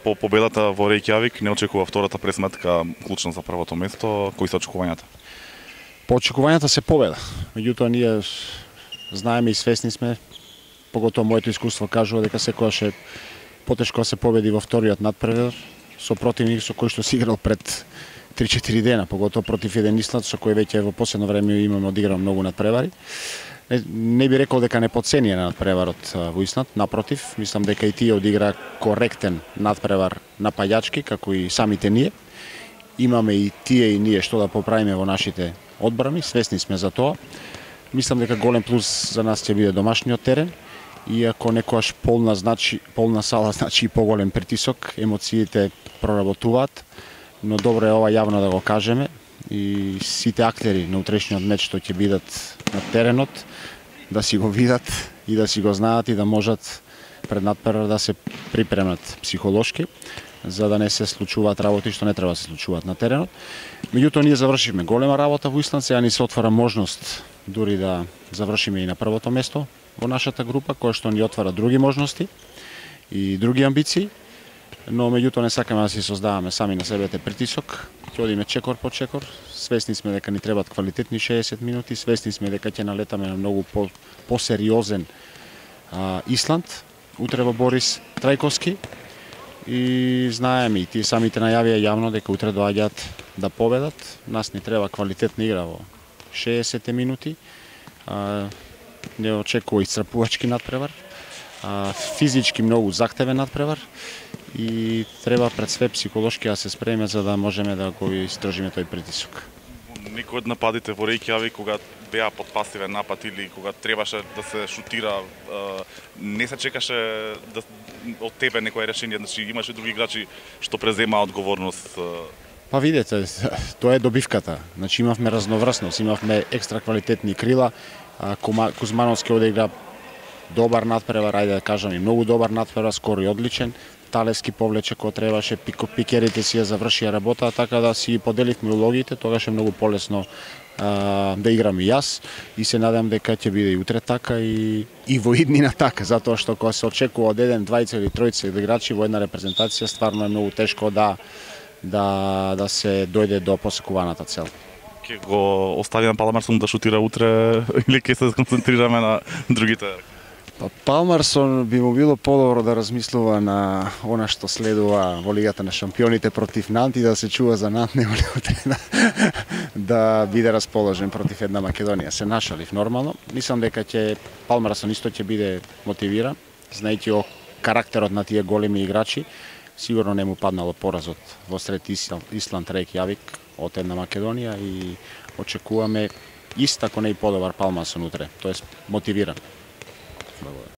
По победата во Рејкјавик не очекува втората пресметка клучна за првото место. Кои се очекувањата? По очекувањата се победа. Меѓутоа ние знаеме и свесни сме, поготоа моето искуство кажува дека секогаш е потешко да се победи во вториот надпревар со противник со кој што си играл пред 3-4 дена, поготоа против еден Исланд со кој веќе во последно време имаме одиграно многу надпревари. Не би рекол дека не подценија надпреварот во Исланд, напротив, мислам дека и тие одигра коректен надпревар напаѓачки, како и самите ние. Имаме и тие и ние што да поправиме во нашите одбрани, свесни сме за тоа. Мислам дека голем плюс за нас ќе биде домашниот терен, иако некојаш полна сала значи и поголем притисок, емоциите проработуваат, но добро е ова јавно да го кажеме и сите актери на утрешниот меч што ќе бидат на теренот да си го видат и да си го знаат и да можат пред надпревар да се припремат психолошки, за да не се случуваат работи што не треба да се случуваат на теренот. Меѓутоа ние завршивме голема работа во Исланд, сега ни се отвара можност дури да завршиме и на првото место во нашата група, која што ни отвара други можности и други амбиции, но меѓутоа не сакаме да си создаваме сами на себете притисок. Ќе одиме чекор по чекор, свесни сме дека ни требаат квалитетни 60 минути, свесни сме дека ќе налетаме на многу посериозен Исланд, утре во Борис Трајковски, и знаеме и тие самите најавија јавно дека утре доаѓаат да победат. Нас ни треба квалитетна игра во 60 минути. Не очекува исцрпувачки надпревар, физички многу захтевен надпревар и треба пред све психолошки да се спремиме за да можеме да го издржиме тој притисок. Некој од нападите во Рејкјавик кога беа под пасивен напад или кога требаше да се шутира, не се чекаше од тебе некое решение, значи имаше други играчи што преземаа одговорност. Па видете, тоа е добивката. Значи имавме разноврсност, имавме екстра квалитетни крила. Кузмановски одигра добар надпревар, ајде да кажам и многу добар надпревар, скоро и одличен. Талески повлече кога требаше, пикерите си ја завршија работа, така да си поделивме улогите, тогаш е многу полесно да играм и јас и се надам дека ќе биде и утре така и во иднина така, затоа што кога се очекува од еден, двајца или тројца играчи во една репрезентација, стварно е многу тешко да се дојде до посекуваната цел. Ќе го оставиме Палмарсон да шутира утре или ќе се концентрираме на другите? Палмарсон би му било подобро да размислува на она што следува во Лигата на шампионите против Нант и да се чува за Нант, него ли утре да биде расположен против една Македонија. Се нашалив нормално. Мислам дека Палмарсон исто ќе биде мотивиран, знаејќи о карактерот на тие големи играчи. Сигурно не му паднало поразот во сред Исланд Рејкјавик од една Македонија и очекуваме ист, ако не и подобар Палмарсон утре, тоест мотивиран. Благодарам.